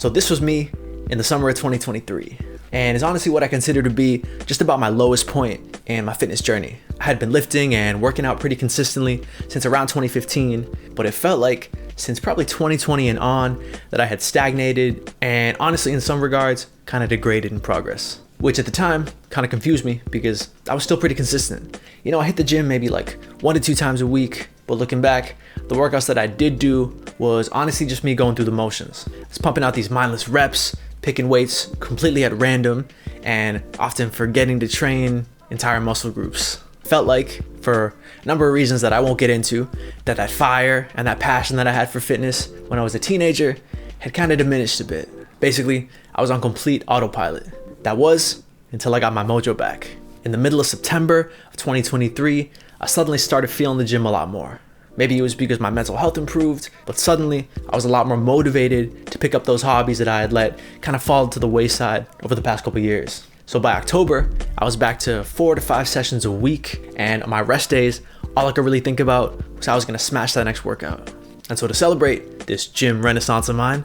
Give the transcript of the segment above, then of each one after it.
So this was me in the summer of 2023. And it's honestly what I consider to be just about my lowest point in my fitness journey. I had been lifting and working out pretty consistently since around 2015, but it felt like since probably 2020 and on that I had stagnated and honestly in some regards kind of degraded in progress, which at the time kind of confused me because I was still pretty consistent. You know, I hit the gym maybe like 1 to 2 times a week, but looking back, the workouts that I did do was honestly just me going through the motions. I was pumping out these mindless reps, picking weights completely at random, and often forgetting to train entire muscle groups. Felt like, for a number of reasons that I won't get into, that fire and that passion that I had for fitness when I was a teenager had kind of diminished a bit. Basically, I was on complete autopilot. That was until I got my mojo back. In the middle of September of 2023, I suddenly started feeling the gym a lot more. Maybe it was because my mental health improved, but suddenly I was a lot more motivated to pick up those hobbies that I had let kind of fall to the wayside over the past couple years. So by October, I was back to 4 to 5 sessions a week, and on my rest days, all I could really think about was how I was gonna smash that next workout. And so to celebrate this gym renaissance of mine,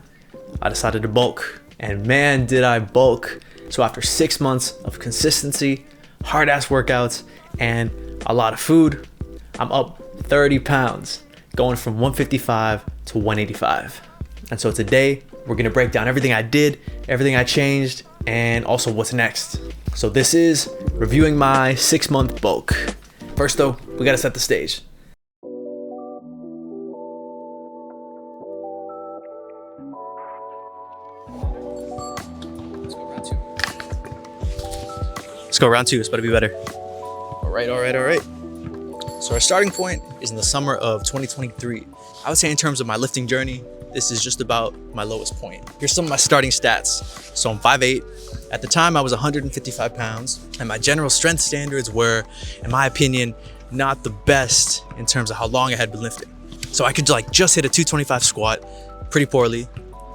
I decided to bulk. And man, did I bulk. So after 6 months of consistency, hard ass workouts, and a lot of food, I'm up 30 pounds, going from 155 to 185. And so today, we're gonna break down everything I did, everything I changed, and also what's next. So this is reviewing my 6-month bulk. First though, we gotta set the stage. Let's go round two, it's about to be better. All right. So our starting point is in the summer of 2023. I would say in terms of my lifting journey, this is just about my lowest point. Here's some of my starting stats. So I'm 5'8". At the time, I was 155 pounds, and my general strength standards were, in my opinion, not the best in terms of how long I had been lifting. So I could just hit a 225 squat pretty poorly,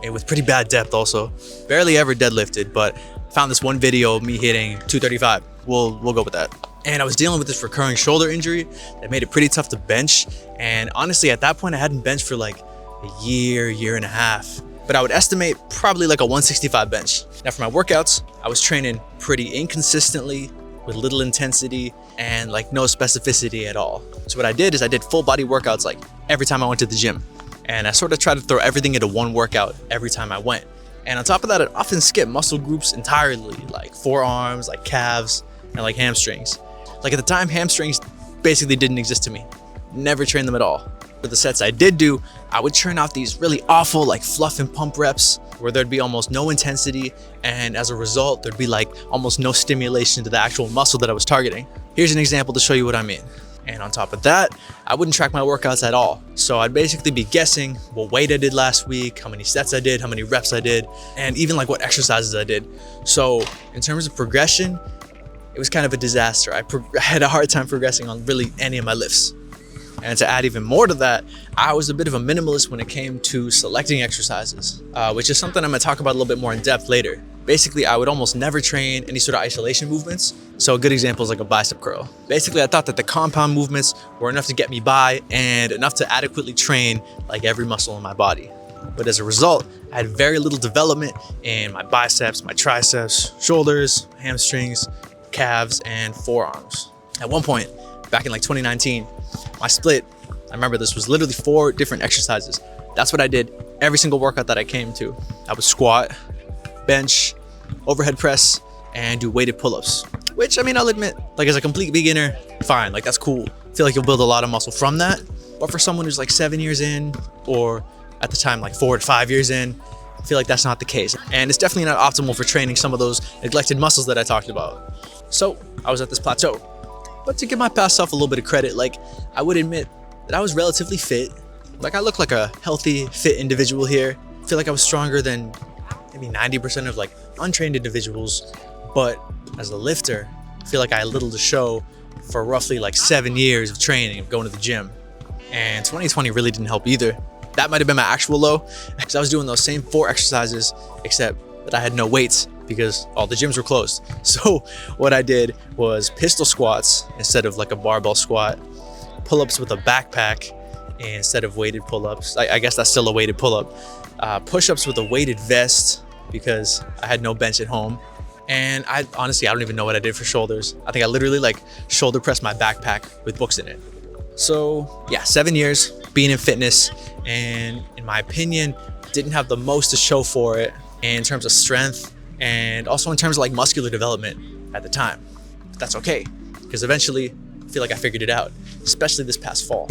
and with pretty bad depth also. Barely ever deadlifted, but found this one video of me hitting 235. We'll go with that. And I was dealing with this recurring shoulder injury that made it pretty tough to bench. And honestly, at that point, I hadn't benched for like a year and a half. But I would estimate probably like a 165 bench. Now for my workouts, I was training pretty inconsistently with little intensity and like no specificity at all. So what I did is I did full body workouts like every time I went to the gym. And I sort of tried to throw everything into one workout every time I went. And on top of that, I'd often skip muscle groups entirely, like forearms, like calves, and like hamstrings. Like at the time, hamstrings basically didn't exist to me. Never trained them at all. For the sets I did do, I would churn out these really awful like fluff and pump reps where there'd be almost no intensity, and as a result, there'd be like almost no stimulation to the actual muscle that I was targeting. Here's an example to show you what I mean. And on top of that, I wouldn't track my workouts at all. So I'd basically be guessing what weight I did last week, how many sets I did, how many reps I did, and even like what exercises I did. So in terms of progression, it was kind of a disaster. I had a hard time progressing on really any of my lifts. And to add even more to that, I was a bit of a minimalist when it came to selecting exercises, which is something I'm gonna talk about a little bit more in depth later. Basically, I would almost never train any sort of isolation movements. So a good example is like a bicep curl. Basically, I thought that the compound movements were enough to get me by and enough to adequately train like every muscle in my body. But as a result, I had very little development in my biceps, my triceps, shoulders, hamstrings, calves, and forearms. At one point, back in like 2019, my split, I remember this was literally 4 different exercises. That's what I did every single workout that I came to. I would squat, bench, overhead press, and do weighted pull-ups. Which, I mean, I'll admit, like as a complete beginner, fine, like that's cool. I feel like you'll build a lot of muscle from that. But for someone who's like 7 years in, or at the time like 4 to 5 years in, I feel like that's not the case. And it's definitely not optimal for training some of those neglected muscles that I talked about. So I was at this plateau. But to give my past self a little bit of credit, like I would admit that I was relatively fit. Like I look like a healthy, fit individual here. I feel like I was stronger than maybe 90% of like untrained individuals. But as a lifter, I feel like I had little to show for roughly like 7 years of training, of going to the gym. And 2020 really didn't help either. That might have been my actual low, because I was doing those same 4 exercises, except that I had no weights because all the gyms were closed. So what I did was pistol squats instead of like a barbell squat, pull-ups with a backpack instead of weighted pull-ups. I guess that's still a weighted pull-up. push-ups with a weighted vest because I had no bench at home. And I honestly don't even know what I did for shoulders. I think I literally like shoulder pressed my backpack with books in it. So yeah, 7 years being in fitness, and in my opinion, didn't have the most to show for it in terms of strength and also in terms of like muscular development at the time. But that's okay, because eventually I feel like I figured it out, especially this past fall.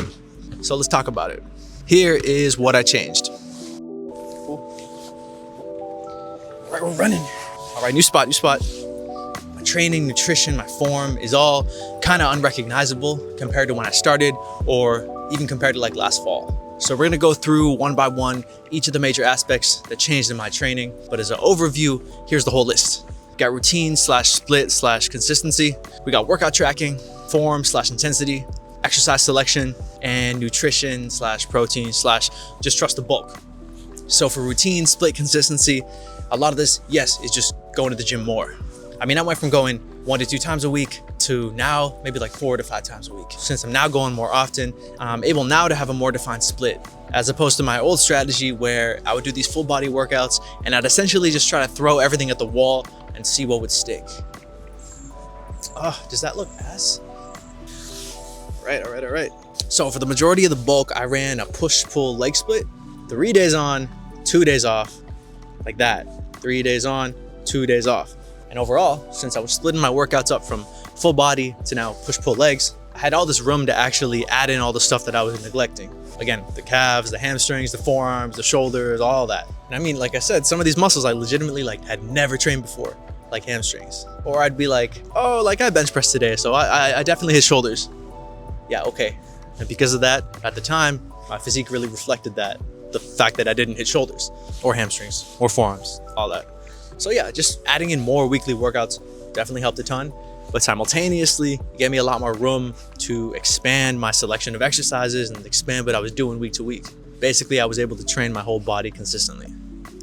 So let's talk about it. Here is what I changed. All right, we're running. All right, new spot. My training, nutrition, my form is all kind of unrecognizable compared to when I started, or even compared to like last fall. So we're gonna go through one by one each of the major aspects that changed in my training. But as an overview, here's the whole list. We got routine / split / consistency. We got workout tracking, form / intensity, exercise selection, and nutrition / protein / just trust the bulk. So for routine, split, consistency, a lot of this, yes, is just going to the gym more. I mean, I went from going 1 to 2 times a week to now maybe like 4 to 5 times a week. Since I'm now going more often, I'm able now to have a more defined split, as opposed to my old strategy where I would do these full body workouts and I'd essentially just try to throw everything at the wall and see what would stick. Oh, does that look ass? All right. So for the majority of the bulk, I ran a push-pull leg split, 3 days on, 2 days off, like that. 3 days on, 2 days off. And overall, since I was splitting my workouts up from full body to now push-pull legs, I had all this room to actually add in all the stuff that I was neglecting. Again, the calves, the hamstrings, the forearms, the shoulders, all that. And I mean, like I said, some of these muscles I legitimately like had never trained before, like hamstrings. Or I'd be like, oh, like I bench pressed today, so I definitely hit shoulders. Yeah, okay. And because of that, at the time, my physique really reflected that. The fact that I didn't hit shoulders or hamstrings or forearms, all that. So yeah, just adding in more weekly workouts definitely helped a ton, but simultaneously it gave me a lot more room to expand my selection of exercises and expand what I was doing week to week. Basically, I was able to train my whole body consistently.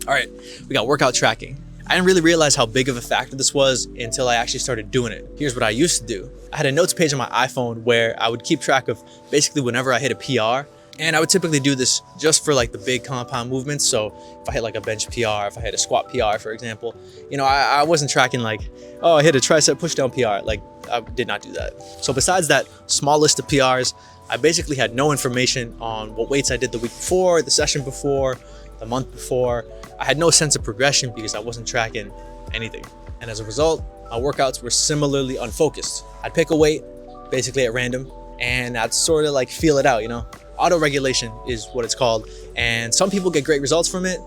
All right, we got workout tracking. I didn't really realize how big of a factor this was until I actually started doing it. Here's what I used to do. I had a notes page on my iPhone where I would keep track of basically whenever I hit a PR. And I would typically do this just for like the big compound movements. So if I hit like a bench PR, if I hit a squat PR, for example, you know, I wasn't tracking like, oh, I hit a tricep pushdown PR. Like I did not do that. So besides that small list of PRs, I basically had no information on what weights I did the week before, the session before, the month before. I had no sense of progression because I wasn't tracking anything. And as a result, my workouts were similarly unfocused. I'd pick a weight basically at random and I'd sort of like feel it out, you know? Auto-regulation is what it's called, and some people get great results from it.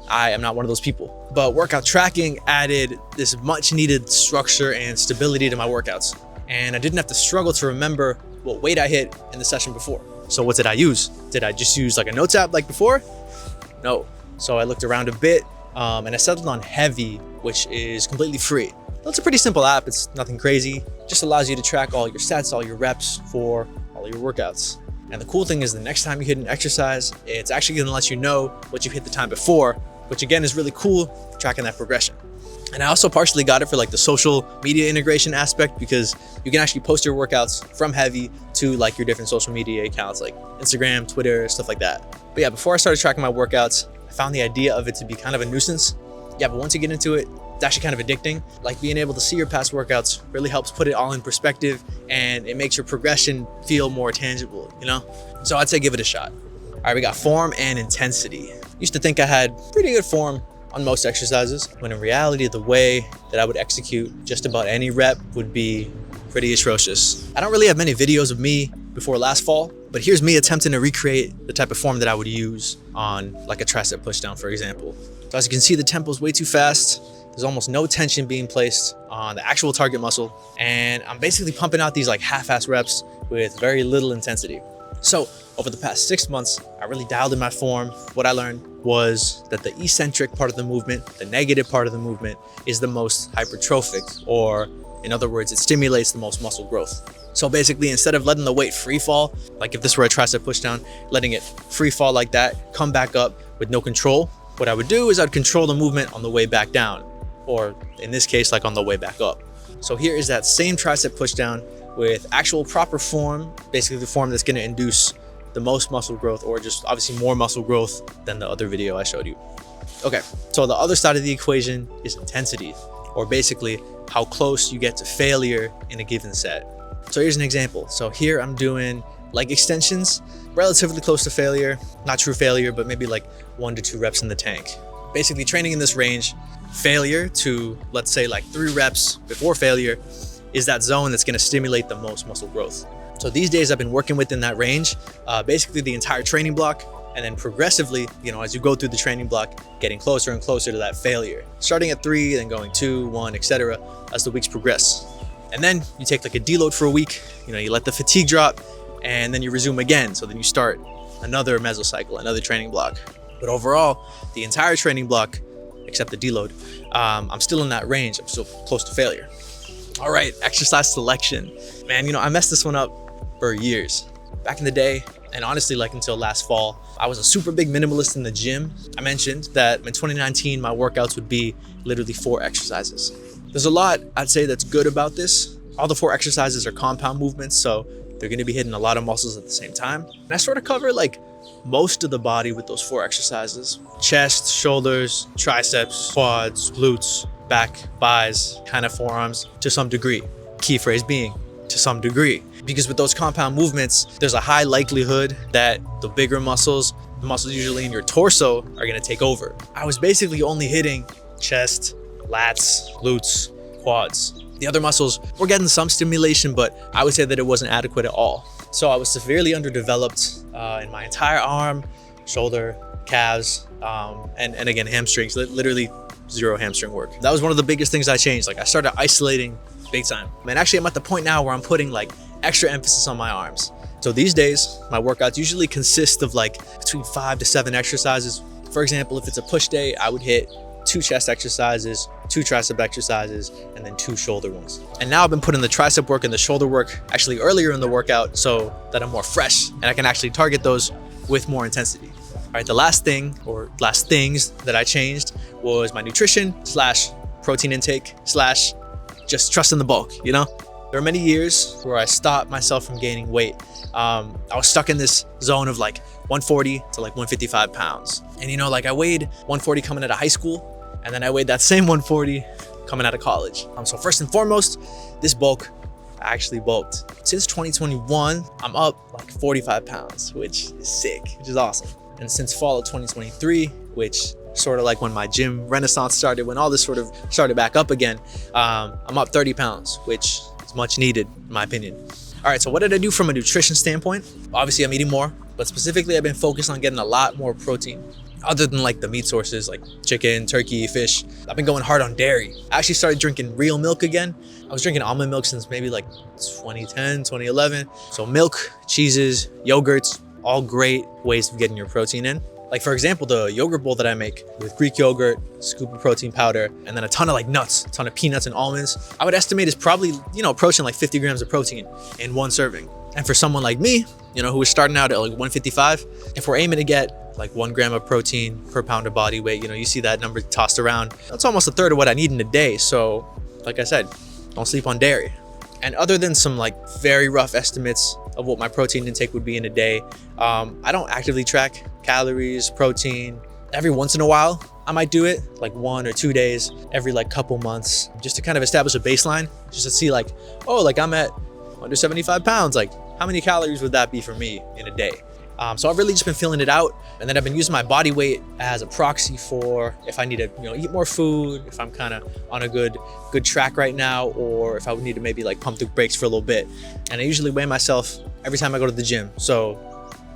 I am not one of those people. But workout tracking added this much needed structure and stability to my workouts, and I didn't have to struggle to remember what weight I hit in the session before. So what did I use? Did I just use like a notes app like before? No. So I looked around a bit and I settled on Heavy, which is completely free. It's a pretty simple app. It's nothing crazy. It just allows you to track all your sets, all your reps for all your workouts. And the cool thing is the next time you hit an exercise, it's actually gonna let you know what you hit the time before, which again is really cool for tracking that progression. And I also partially got it for like the social media integration aspect, because you can actually post your workouts from Heavy to like your different social media accounts like Instagram, Twitter, stuff like that. But yeah, before I started tracking my workouts, I found the idea of it to be kind of a nuisance. Yeah, but once you get into it, it's actually kind of addicting. Like being able to see your past workouts really helps put it all in perspective, and it makes your progression feel more tangible, you know? So I'd say give it a shot. All right, we got form and intensity. Used to think I had pretty good form on most exercises, when in reality, the way that I would execute just about any rep would be pretty atrocious. I don't really have many videos of me before last fall, but here's me attempting to recreate the type of form that I would use on like a tricep pushdown, for example. So as you can see, the tempo's way too fast. There's almost no tension being placed on the actual target muscle. And I'm basically pumping out these like half-ass reps with very little intensity. So over the past 6 months, I really dialed in my form. What I learned was that the eccentric part of the movement, the negative part of the movement, is the most hypertrophic, or in other words, it stimulates the most muscle growth. So basically, instead of letting the weight free fall, like if this were a tricep pushdown, letting it free fall like that, come back up with no control, what I would do is I'd control the movement on the way back down, or in this case, like on the way back up. So here is that same tricep pushdown with actual proper form, basically the form that's gonna induce the most muscle growth, or just obviously more muscle growth than the other video I showed you. Okay, so the other side of the equation is intensity, or basically how close you get to failure in a given set. So here's an example. So here I'm doing leg extensions, relatively close to failure, not true failure, but maybe like 1 to 2 reps in the tank. Basically training in this range, failure to, let's say, like 3 reps before failure is that zone that's gonna stimulate the most muscle growth. So these days I've been working within that range, basically the entire training block, and then progressively, as you go through the training block, getting closer and closer to that failure. Starting at 3, then going 2, 1, etc. as the weeks progress. And then you take like a deload for a week, you let the fatigue drop, and then you resume again. So then you start another mesocycle, another training block. But overall, the entire training block, except the deload, I'm still in that range. I'm still close to failure. All right, exercise selection. Man, I messed this one up for years. Back in the day, and honestly, like until last fall, I was a super big minimalist in the gym. I mentioned that in 2019, my workouts would be literally 4 exercises. There's a lot I'd say that's good about this. All the 4 exercises are compound movements, so they're gonna be hitting a lot of muscles at the same time. And I sort of cover like most of the body with those 4 exercises. Chest, shoulders, triceps, quads, glutes, back, thighs, kind of forearms to some degree. Key phrase being, to some degree. Because with those compound movements, there's a high likelihood that the bigger muscles, the muscles usually in your torso, are gonna take over. I was basically only hitting chest, lats, glutes, quads. The other muscles were getting some stimulation, but I would say that it wasn't adequate at all. So I was severely underdeveloped in my entire arm, shoulder, calves, and again, hamstrings, literally 0 hamstring work. That was one of the biggest things I changed. Like I started isolating big time. Man, actually I'm at the point now where I'm putting like extra emphasis on my arms. So these days, my workouts usually consist of like between 5 to 7 exercises. For example, if it's a push day, I would hit 2 chest exercises, 2 tricep exercises, and then 2 shoulder ones. And now I've been putting the tricep work and the shoulder work actually earlier in the workout so that I'm more fresh and I can actually target those with more intensity. All right, the last thing or last things that I changed was my nutrition / protein intake / just trusting the bulk, There were many years where I stopped myself from gaining weight. I was stuck in this zone of like 140 to like 155 pounds. And I weighed 140 coming out of high school, and then I weighed that same 140 coming out of college. So first and foremost, this bulk, I actually bulked. Since 2021, I'm up like 45 pounds, which is sick, which is awesome. And since fall of 2023, which sort of like when my gym renaissance started, when all this sort of started back up again, I'm up 30 pounds, which is much needed in my opinion. All right, so what did I do from a nutrition standpoint? Obviously I'm eating more, but specifically I've been focused on getting a lot more protein. Other than like the meat sources like chicken, turkey, fish, I've been going hard on dairy. I actually started drinking real milk again. I was drinking almond milk since maybe like 2010, 2011. So milk, cheeses, yogurts, all great ways of getting your protein in. Like for example, the yogurt bowl that I make with Greek yogurt, scoop of protein powder, and then a ton of like nuts, a ton of peanuts and almonds, I would estimate is probably, approaching like 50 grams of protein in one serving. And for someone like me, who is starting out at like 155, if we're aiming to get like 1 gram of protein per pound of body weight, you see that number tossed around, that's almost a third of what I need in a day. So like I said, don't sleep on dairy. And other than some like very rough estimates of what my protein intake would be in a day, I don't actively track calories, protein. Every once in a while, I might do it like 1 or 2 days every like couple months, just to kind of establish a baseline, just to see like, oh, like I'm at under 75 pounds, like how many calories would that be for me in a day? So I've really just been feeling it out, and then I've been using my body weight as a proxy for if I need to, eat more food, if I'm kind of on a good track right now, or if I would need to maybe like pump the brakes for a little bit. And I usually weigh myself every time I go to the gym, so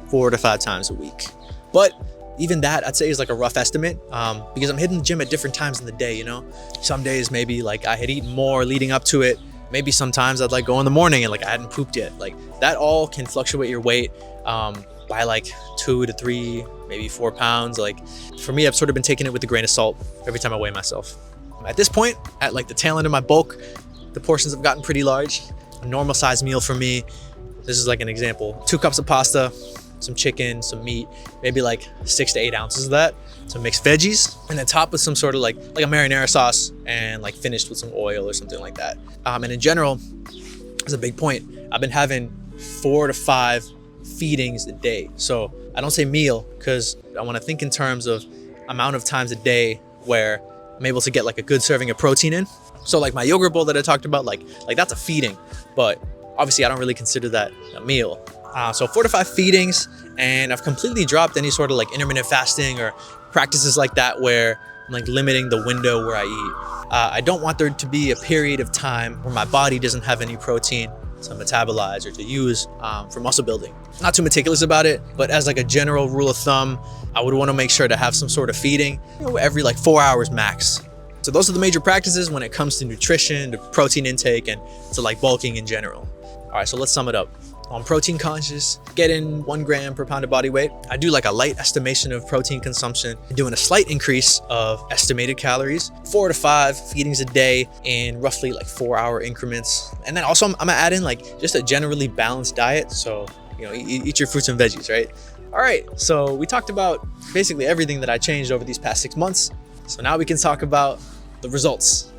4 to 5 times a week. But even that I'd say is like a rough estimate, because I'm hitting the gym at different times in the day. Some days maybe like I had eaten more leading up to it. Maybe sometimes I'd like go in the morning and like I hadn't pooped yet. Like that all can fluctuate your weight by like 2 to 3, maybe 4 pounds. Like for me, I've sort of been taking it with a grain of salt every time I weigh myself. At this point, at like the tail end of my bulk, the portions have gotten pretty large. A normal size meal for me, this is like an example, 2 cups of pasta, some chicken, some meat, maybe like 6 to 8 ounces of that, some mixed veggies, and then topped with some sort of like a marinara sauce, and like finished with some oil or something like that. And in general, that's a big point. I've been having 4 to 5 feedings a day. So I don't say meal because I want to think in terms of amount of times a day where I'm able to get like a good serving of protein in. So like my yogurt bowl that I talked about, like that's a feeding, but obviously I don't really consider that a meal. So 4 to 5 feedings, and I've completely dropped any sort of like intermittent fasting or practices like that where I'm like limiting the window where I eat. I don't want there to be a period of time where my body doesn't have any protein to metabolize or to use for muscle building. Not too meticulous about it, but as like a general rule of thumb, I would want to make sure to have some sort of feeding, every like 4 hours max. So those are the major practices when it comes to nutrition, to protein intake, and to like bulking in general. All right, so let's sum it up. I'm protein conscious, get in 1 gram per pound of body weight. I do like a light estimation of protein consumption, doing a slight increase of estimated calories, 4 to 5 feedings a day in roughly like 4-hour increments. And then also I'm gonna add in like just a generally balanced diet. So, eat your fruits and veggies, right? All right, so we talked about basically everything that I changed over these past 6 months. So now we can talk about the results.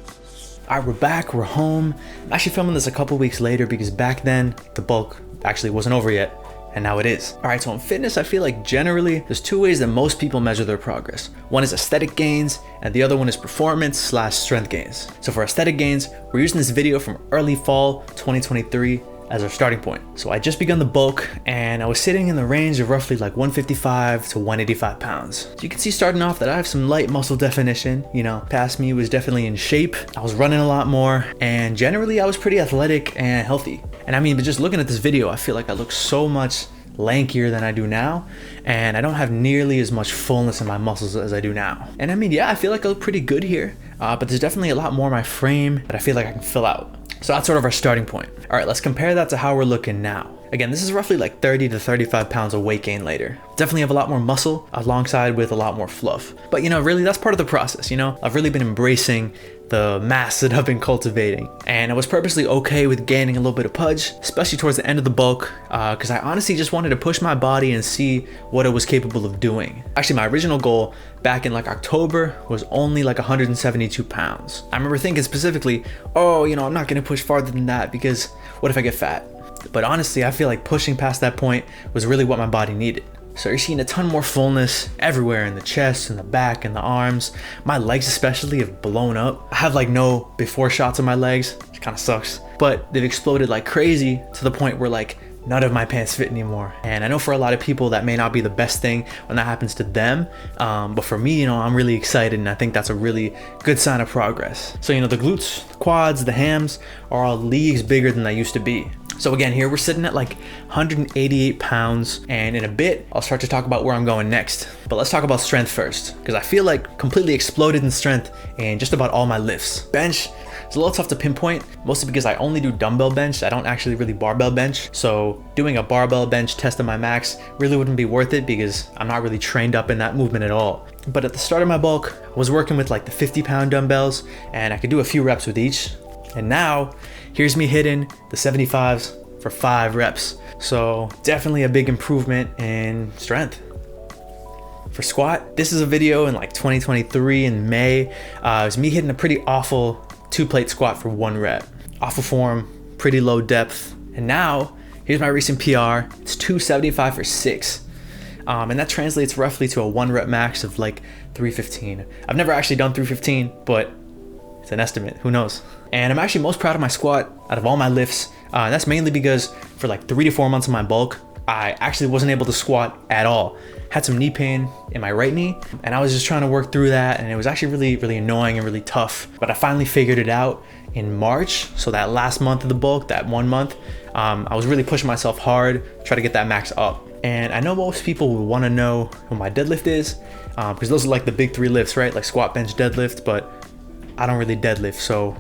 All right, we're back, we're home. I'm actually filming this a couple weeks later because back then the bulk actually wasn't over yet, and now it is. All right, so in fitness, I feel like generally there's 2 ways that most people measure their progress. One is aesthetic gains, and the other one is performance/strength gains. So for aesthetic gains, we're using this video from early fall 2023 as our starting point. So I just begun the bulk, and I was sitting in the range of roughly like 155 to 185 pounds. So you can see starting off that I have some light muscle definition. Past me was definitely in shape. I was running a lot more, and generally I was pretty athletic and healthy. And I mean, but just looking at this video, I feel like I look so much lankier than I do now, and I don't have nearly as much fullness in my muscles as I do now. And I mean, yeah, I feel like I look pretty good here, but there's definitely a lot more in my frame that I feel like I can fill out. So that's sort of our starting point. All right, let's compare that to how we're looking now. Again, this is roughly like 30 to 35 pounds of weight gain later. Definitely have a lot more muscle alongside with a lot more fluff. But really that's part of the process, I've really been embracing the mass that I've been cultivating. And I was purposely okay with gaining a little bit of pudge, especially towards the end of the bulk, because I honestly just wanted to push my body and see what it was capable of doing. Actually, my original goal back in like October was only like 172 pounds. I remember thinking specifically, I'm not gonna push farther than that because what if I get fat? But honestly, I feel like pushing past that point was really what my body needed. So you're seeing a ton more fullness everywhere in the chest, in the back, in the arms. My legs especially have blown up. I have like no before shots of my legs, which kind of sucks. But they've exploded like crazy to the point where like none of my pants fit anymore. And I know for a lot of people that may not be the best thing when that happens to them. But for me, I'm really excited, and I think that's a really good sign of progress. So, the glutes, the quads, the hams are all leagues bigger than they used to be. So again, here we're sitting at like 188 pounds, and in a bit, I'll start to talk about where I'm going next. But let's talk about strength first, because I feel like completely exploded in strength in just about all my lifts. Bench, it's a little tough to pinpoint, mostly because I only do dumbbell bench. I don't actually really barbell bench. So doing a barbell bench test of my max really wouldn't be worth it because I'm not really trained up in that movement at all. But at the start of my bulk, I was working with like the 50-pound dumbbells, and I could do a few reps with each. And now, here's me hitting the 75s for 5 reps. So definitely a big improvement in strength. For squat, this is a video in like 2023 in May. It was me hitting a pretty awful 2-plate squat for 1 rep. Awful form, pretty low depth. And now, here's my recent PR. It's 275 for 6. And that translates roughly to a 1 rep max of like 315. I've never actually done 315, but it's an estimate, who knows? And I'm actually most proud of my squat out of all my lifts. And that's mainly because for like 3 to 4 months of my bulk, I actually wasn't able to squat at all. Had some knee pain in my right knee, and I was just trying to work through that, and it was actually really, really annoying and really tough. But I finally figured it out in March. So that last month of the bulk, that 1 month, I was really pushing myself hard, try to get that max up. And I know most people would want to know what my deadlift is, because those are like the big 3 lifts, right? Like squat, bench, deadlift, but I don't really deadlift, so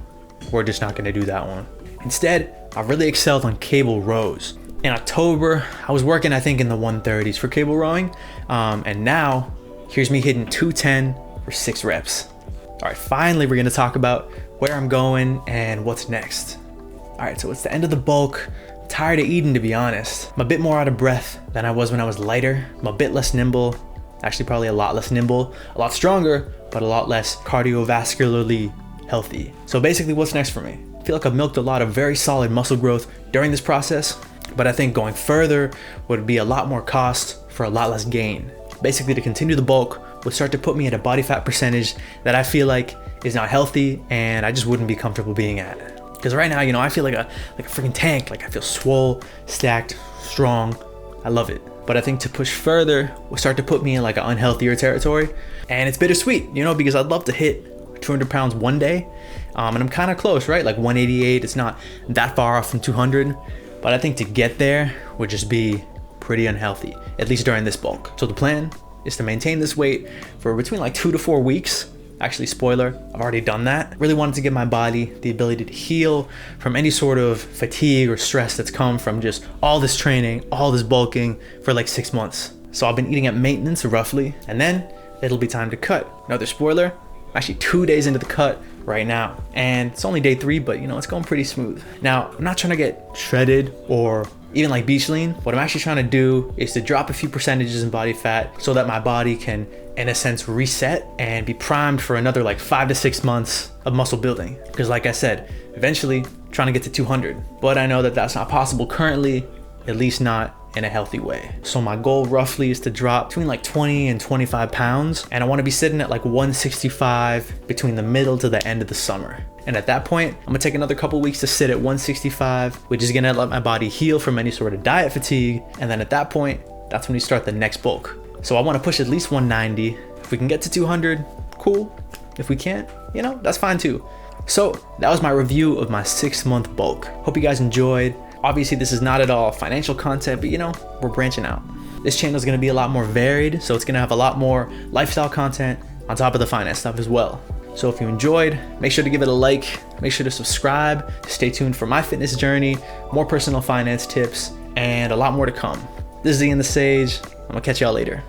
we're just not gonna do that one. Instead, I really excelled on cable rows. In October, I was working, I think, in the 130s for cable rowing. And now, here's me hitting 210 for 6 reps. All right, finally, we're gonna talk about where I'm going and what's next. All right, so it's the end of the bulk. I'm tired of eating, to be honest. I'm a bit more out of breath than I was when I was lighter. I'm a bit less nimble, actually probably a lot less nimble, a lot stronger, but a lot less cardiovascularly healthy. So basically, what's next for me? I feel like I've milked a lot of very solid muscle growth during this process, But I think going further would be a lot more cost for a lot less gain. Basically, to continue the bulk would start to put me at a body fat percentage that I feel like is not healthy and I just wouldn't be comfortable being at. Because right now, you know, I feel like a freaking tank. Like I feel swole, stacked, strong. I love it. But I think to push further will start to put me in like an unhealthier territory. And it's bittersweet, you know, because I'd love to hit 200 pounds one day. And I'm kind of close, right? Like 188, it's not that far off from 200. But I think to get there would just be pretty unhealthy, at least during this bulk. So the plan is to maintain this weight for between like 2 to 4 weeks. Actually, spoiler, I've already done that. Really wanted to give my body the ability to heal from any sort of fatigue or stress that's come from just all this training, all this bulking for like 6 months. So I've been eating at maintenance roughly, and then it'll be time to cut. Another spoiler, I'm actually 2 days into the cut right now. And it's only day 3, but you know, it's going pretty smooth. Now, I'm not trying to get shredded or even like beach lean. What I'm actually trying to do is to drop a few percentages in body fat so that my body can, in a sense, reset and be primed for another like 5 to 6 months of muscle building. Because like I said, eventually trying to get to 200, but I know that that's not possible currently, at least not in a healthy way. So my goal roughly is to drop between like 20 and 25 pounds. And I want to be sitting at like 165 between the middle to the end of the summer. And at that point, I'm gonna take another couple weeks to sit at 165, which is gonna let my body heal from any sort of diet fatigue. And then at that point, that's when we start the next bulk. So I wanna push at least 190. If we can get to 200, cool. If we can't, you know, that's fine too. So that was my review of my 6-month bulk. Hope you guys enjoyed. Obviously, this is not at all financial content, but you know, we're branching out. This channel is gonna be a lot more varied, so it's gonna have a lot more lifestyle content on top of the finance stuff as well. So if you enjoyed, make sure to give it a like, make sure to subscribe, stay tuned for my fitness journey, more personal finance tips, and a lot more to come. This is Ian the Sage. I'm gonna catch y'all later.